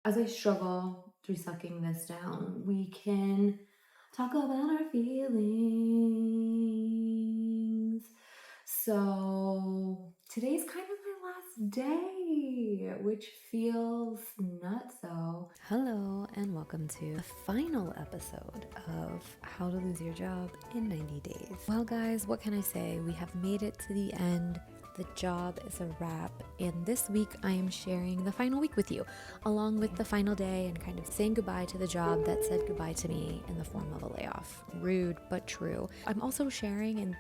as I struggle through sucking this down, we can talk about our feelings. So today's kind of my last day, which feels nutso. Hello, and welcome to the final episode of How to Lose Your Job in 90 Days. Well, guys, what can I say? We have made it to the end. The job is a wrap, and this week I am sharing the final week with you, along with the final day and kind of saying goodbye to the job that said goodbye to me in the form of a layoff. Rude, but true. I'm also sharing and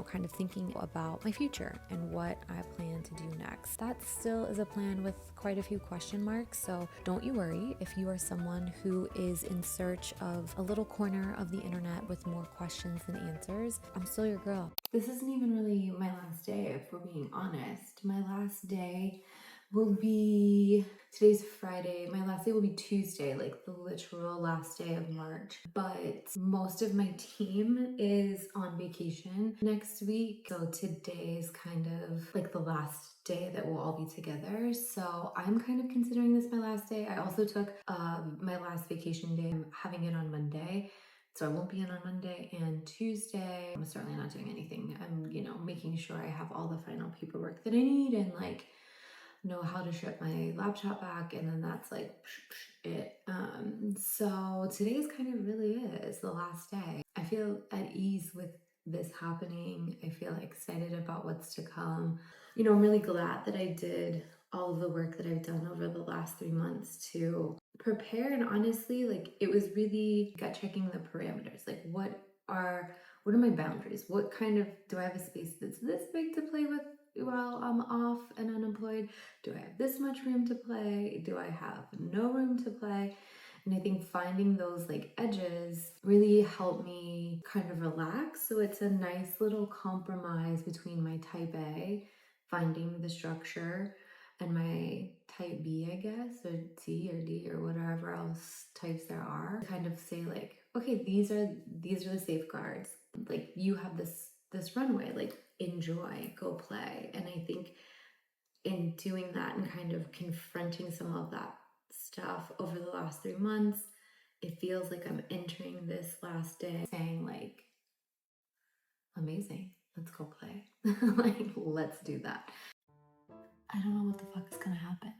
kind of thinking about my future and what I plan to do next. That still is a plan with quite a few question marks, so don't you worry if you are someone who is in search of a little corner of the internet with more questions than answers. I'm still your girl. This isn't even really my last day, if we're being honest. My last day will be, today's Friday, my last day will be Tuesday, like the literal last day of March. But most of my team is on vacation next week. So today is kind of like the last day that we'll all be together. So I'm kind of considering this my last day. I also took my last vacation day. I'm having it on Monday. So I won't be in on Monday and Tuesday. I'm certainly not doing anything. I'm, making sure I have all the final paperwork that I need and know how to ship my laptop back, and then that's it. So today's kind of really is the last day. I feel at ease with this happening. I feel excited about what's to come. I'm really glad that I did all of the work that I've done over the last 3 months to prepare, and honestly, it was really gut checking the parameters. What are my boundaries? What kind of, do I have a space that's this big to play with while I'm off and unemployed? Do I have this much room to play? Do I have no room to play? And I think finding those edges really helped me kind of relax. So it's a nice little compromise between my type A, finding the structure, and my type B, I guess, or C or D or whatever else types there are. Kind of say okay, these are the safeguards. You have this runway, enjoy, go play. And I think in doing that and kind of confronting some of that stuff over the last 3 months, it feels like I'm entering this last day saying amazing, let's go play. Let's do that. I don't know what the fuck is gonna happen,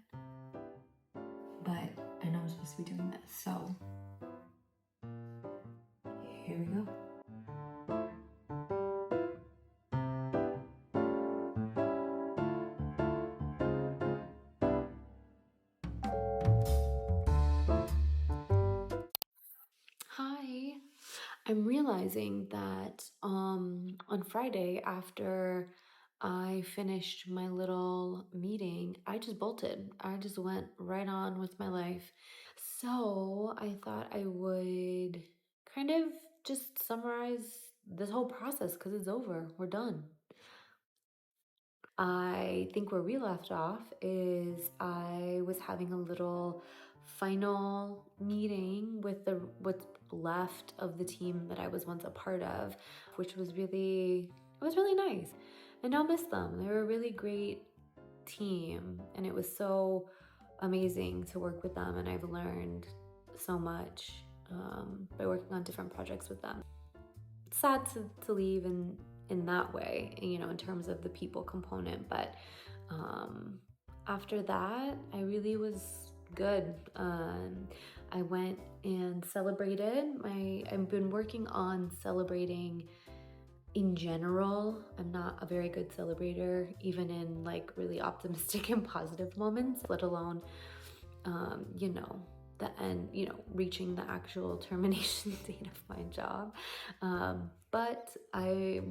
but I know I'm supposed to be doing this, so here we go. Hi. I'm realizing that on Friday, after I finished my little meeting, I just bolted. I just went right on with my life. So I thought I would kind of just summarize this whole process because it's over. We're done. I think where we left off is I was having a little final meeting with what's left of the team that I was once a part of, which was really nice. And I'll miss them. They were a really great team, and it was so amazing to work with them, and I've learned so much by working on different projects with them. It's sad to leave in that way, in terms of the people component, but after that, I really was good. I went and celebrated. I've been working on celebrating in general. I'm not a very good celebrator, even in really optimistic and positive moments, let alone, the end, reaching the actual termination date of my job. But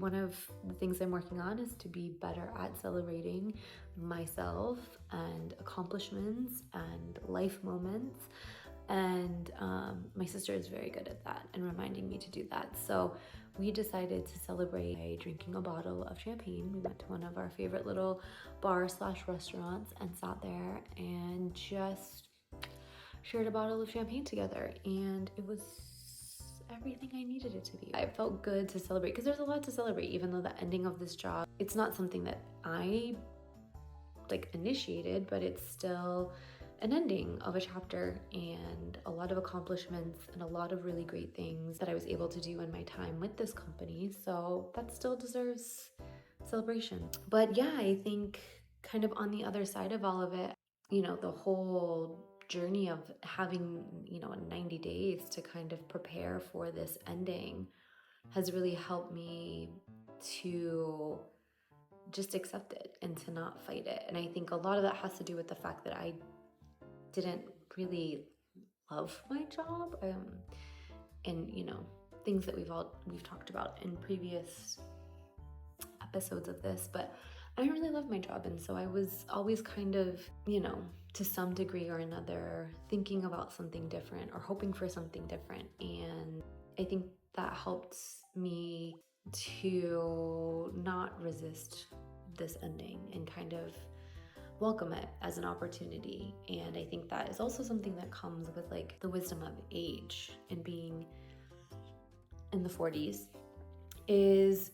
one of the things I'm working on is to be better at celebrating myself and accomplishments and life moments. And my sister is very good at that and reminding me to do that. So we decided to celebrate by drinking a bottle of champagne. We went to one of our favorite little bars/restaurants and sat there and just shared a bottle of champagne together, and it was everything I needed it to be. I felt good to celebrate because there's a lot to celebrate, even though the ending of this job, it's not something that I initiated, but it's still an ending of a chapter and a lot of accomplishments and a lot of really great things that I was able to do in my time with this company. So that still deserves celebration. But yeah, I think kind of on the other side of all of it, the whole journey of having, 90 days to kind of prepare for this ending has really helped me to just accept it and to not fight it. And I think a lot of that has to do with the fact that I didn't really love my job, and things that we've talked about in previous episodes of this, but I don't really love my job. And so I was always kind of, to some degree or another, thinking about something different or hoping for something different. And I think that helped me to not resist this ending and kind of welcome it as an opportunity. And I think that is also something that comes with like the wisdom of age and being in the 40s, is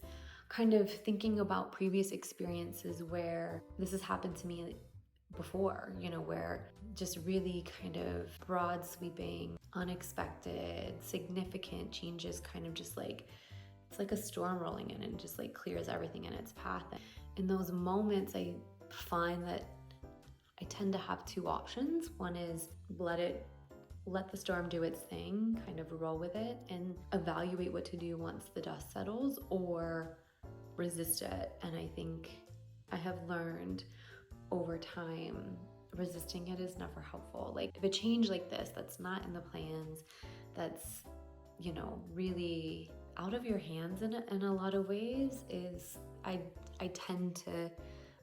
kind of thinking about previous experiences where this has happened to me before, where just really kind of broad sweeping, unexpected, significant changes kind of just like, it's like a storm rolling in and just like clears everything in its path. And in those moments, I find that I tend to have two options. One is let the storm do its thing, kind of roll with it and evaluate what to do once the dust settles, or resist it. And I think I have learned over time, resisting it is never helpful. Like if a change like this, that's not in the plans, that's, really out of your hands in a lot of ways, is I tend to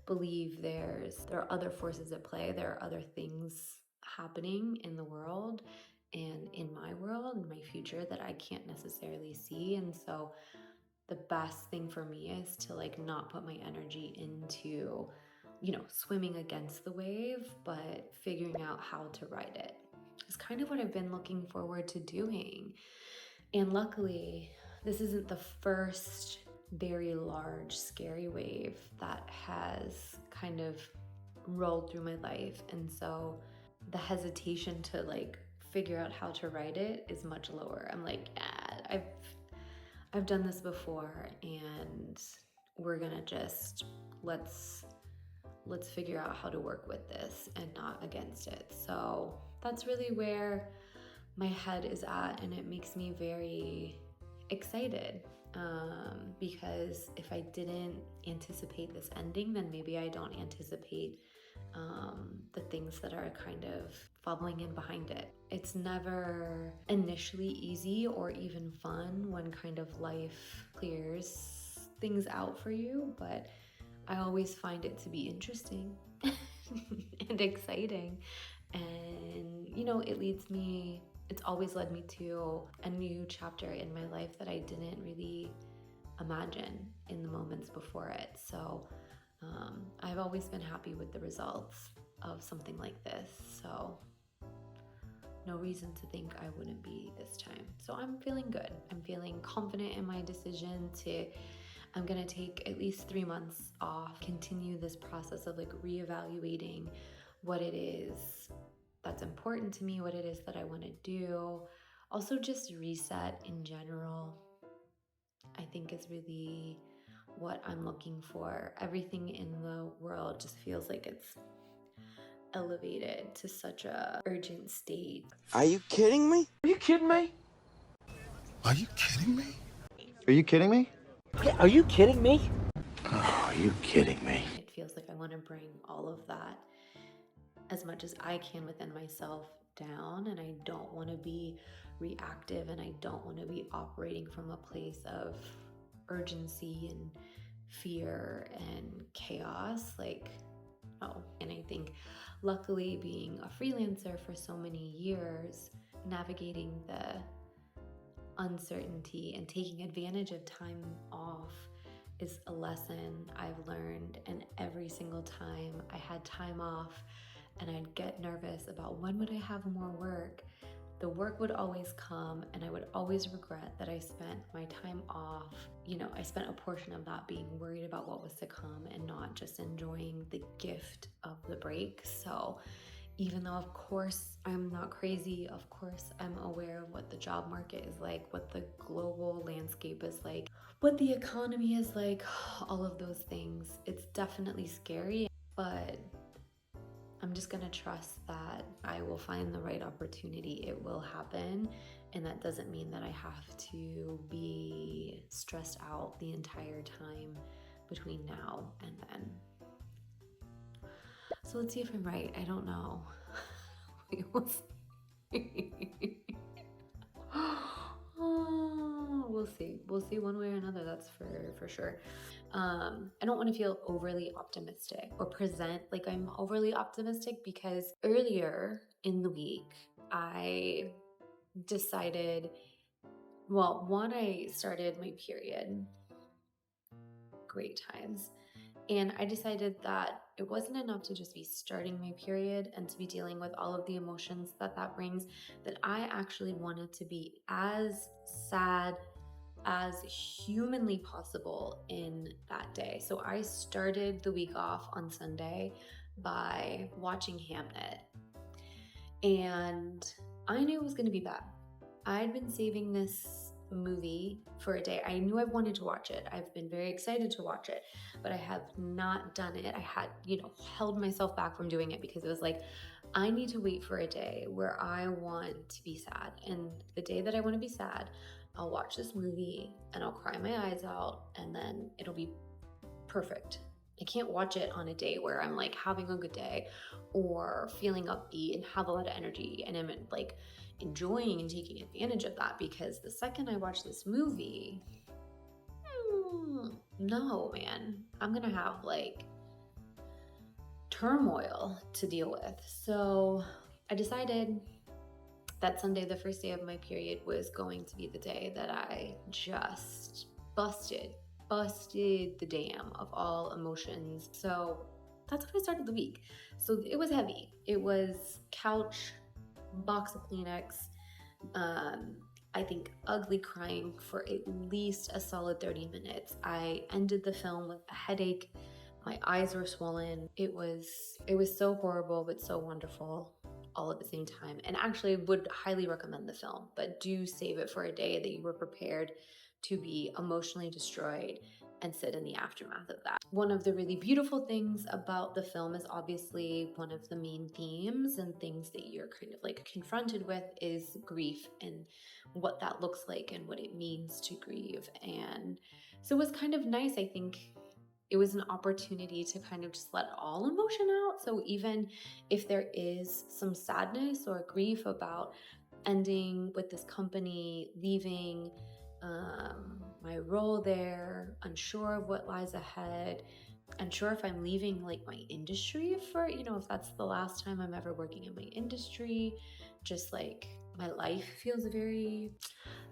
believe there are other forces at play. There are other things happening in the world and in my world and my future that I can't necessarily see. And so the best thing for me is to like not put my energy into, swimming against the wave, but figuring out how to ride it. It's kind of what I've been looking forward to doing. And luckily, this isn't the first very large, scary wave that has kind of rolled through my life. And so the hesitation to like figure out how to write it is much lower. I'm like, yeah, I've done this before, and we're gonna just let's figure out how to work with this and not against it. So that's really where my head is at, and it makes me very excited, because if I didn't anticipate this ending, then maybe I don't anticipate the things that are kind of following in behind it. It's never initially easy or even fun when kind of life clears things out for you, but I always find it to be interesting and exciting. And, it's always led me to a new chapter in my life that I didn't really imagine in the moments before it. So I've always been happy with the results of something like this. So no reason to think I wouldn't be this time. So I'm feeling good. I'm feeling confident in my decision I'm gonna take at least 3 months off, continue this process of like reevaluating what it is that's important to me, what it is that I want to do. Also just reset in general, I think, is really what I'm looking for. Everything in the world just feels like it's elevated to such a urgent state. Are you kidding me? Are you kidding me? Are you kidding me? Are you kidding me? Yeah, are you kidding me? Oh, are you kidding me? It feels like I want to bring all of that as much as I can within myself down, and I don't want to be reactive, and I don't want to be operating from a place of urgency and fear and chaos. Like, no. And I think luckily, being a freelancer for so many years, navigating the uncertainty and taking advantage of time off is a lesson I've learned. And every single time I had time off and I'd get nervous about when would I have more work, the work would always come, and I would always regret that I spent my time off. I spent a portion of that being worried about what was to come and not just enjoying the gift of the break. So even though, of course, I'm not crazy. Of course, I'm aware of what the job market is like, what the global landscape is like, what the economy is like, all of those things. It's definitely scary, but I'm just gonna trust that I will find the right opportunity. It will happen. And that doesn't mean that I have to be stressed out the entire time between now and then. So let's see if I'm right. I don't know. We'll see. We'll see. We'll see one way or another. That's for sure. I don't want to feel overly optimistic or present like I'm overly optimistic, because earlier in the week I decided, well, one, I started my period. Great times. And I decided that it wasn't enough to just be starting my period and to be dealing with all of the emotions that that brings, that I actually wanted to be as sad as humanly possible in that day. So I started the week off on Sunday by watching Hamnet. And I knew it was going to be bad. I'd been saving this movie for a day. I knew I wanted to watch it. I've been very excited to watch it, but I have not done it. I had, held myself back from doing it because it was like, I need to wait for a day where I want to be sad. And the day that I want to be sad, I'll watch this movie and I'll cry my eyes out, and then it'll be perfect. I can't watch it on a day where I'm like having a good day or feeling upbeat and have a lot of energy and I'm like enjoying and taking advantage of that, because the second I watch this movie, no, man, I'm gonna have like turmoil to deal with. So I decided that Sunday, the first day of my period, was going to be the day that I just busted the dam of all emotions. So that's how I started the week. So it was heavy. It was couch, box of Kleenex, I think ugly crying for at least a solid 30 minutes. I ended the film with a headache. My eyes were swollen. It was so horrible, but so wonderful all at the same time. And actually would highly recommend the film, but do save it for a day that you were prepared to be emotionally destroyed and sit in the aftermath of that. One of the really beautiful things about the film is obviously one of the main themes and things that you're kind of like confronted with is grief and what that looks like and what it means to grieve. And so it was kind of nice, I think. It was an opportunity to kind of just let all emotion out. So even if there is some sadness or grief about ending with this company, leaving my role there, unsure of what lies ahead, unsure if I'm leaving like my industry for, if that's the last time I'm ever working in my industry, just like my life feels very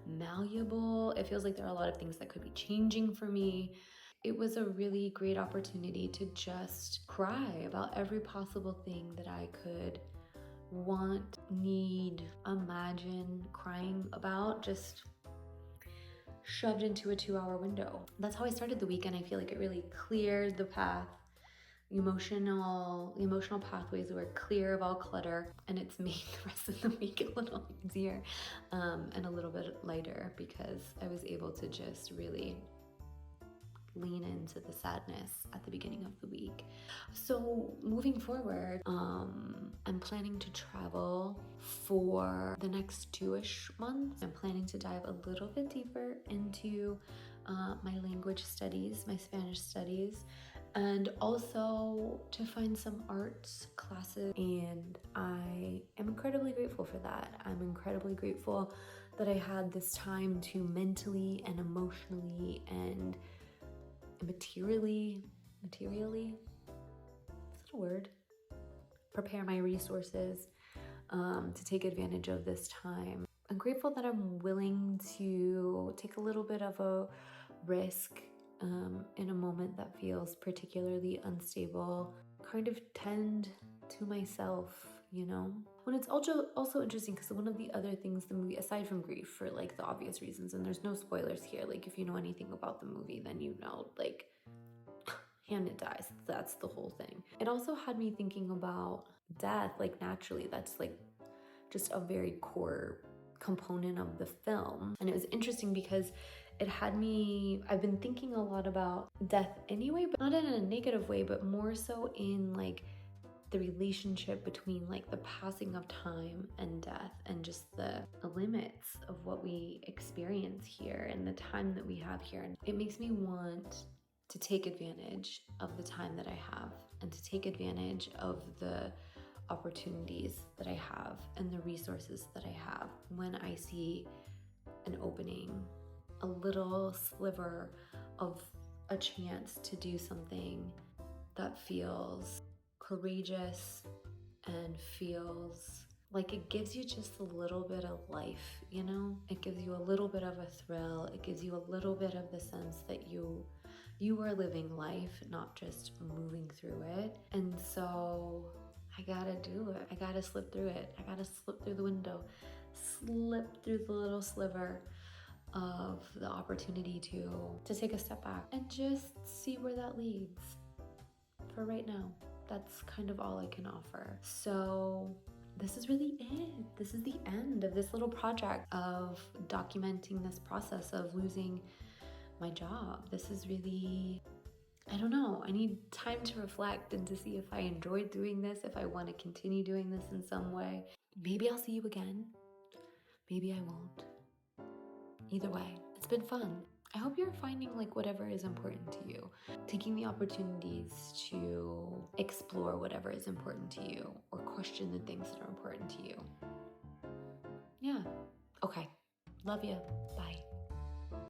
malleable. It feels like there are a lot of things that could be changing for me. It was a really great opportunity to just cry about every possible thing that I could want, need, imagine crying about, just shoved into a 2-hour window. That's how I started the weekend. I feel like it really cleared the path. Emotional pathways were clear of all clutter, and it's made the rest of the week a little easier and a little bit lighter, because I was able to just really lean into the sadness at the beginning of the week. So moving forward, I'm planning to travel for the next 2-ish months. I'm planning to dive a little bit deeper into my language studies, my Spanish studies, and also to find some arts classes. And I am incredibly grateful for that. I'm incredibly grateful that I had this time to mentally and emotionally and materially, is that a word? Prepare my resources to take advantage of this time. I'm grateful that I'm willing to take a little bit of a risk in a moment that feels particularly unstable, kind of tend to myself, When it's also interesting, because one of the other things the movie, aside from grief for like the obvious reasons, and there's no spoilers here, like if you know anything about the movie, then like Hamnet dies. That's the whole thing. It also had me thinking about death, like naturally, that's like just a very core component of the film. And it was interesting because it had me, I've been thinking a lot about death anyway, but not in a negative way, but more so in like the relationship between like the passing of time and death, and just the limits of what we experience here and the time that we have here. And it makes me want to take advantage of the time that I have, and to take advantage of the opportunities that I have and the resources that I have when I see an opening, a little sliver of a chance to do something that feels courageous and feels like it gives you just a little bit of life, you know? It gives you a little bit of a thrill. It gives you a little bit of the sense that you are living life, not just moving through it. And so I gotta do it. I gotta slip through it. I gotta slip through the window, slip through the little sliver of the opportunity to take a step back and just see where that leads. For right now, that's kind of all I can offer. So this is really it. This is the end of this little project of documenting this process of losing my job. This is really, I don't know, I need time to reflect and to see if I enjoyed doing this, if I want to continue doing this in some way. Maybe I'll see you again. Maybe I won't. Either way, it's been fun. I hope you're finding like whatever is important to you, taking the opportunities to explore whatever is important to you, or question the things that are important to you. Yeah. Okay. Love you. Bye.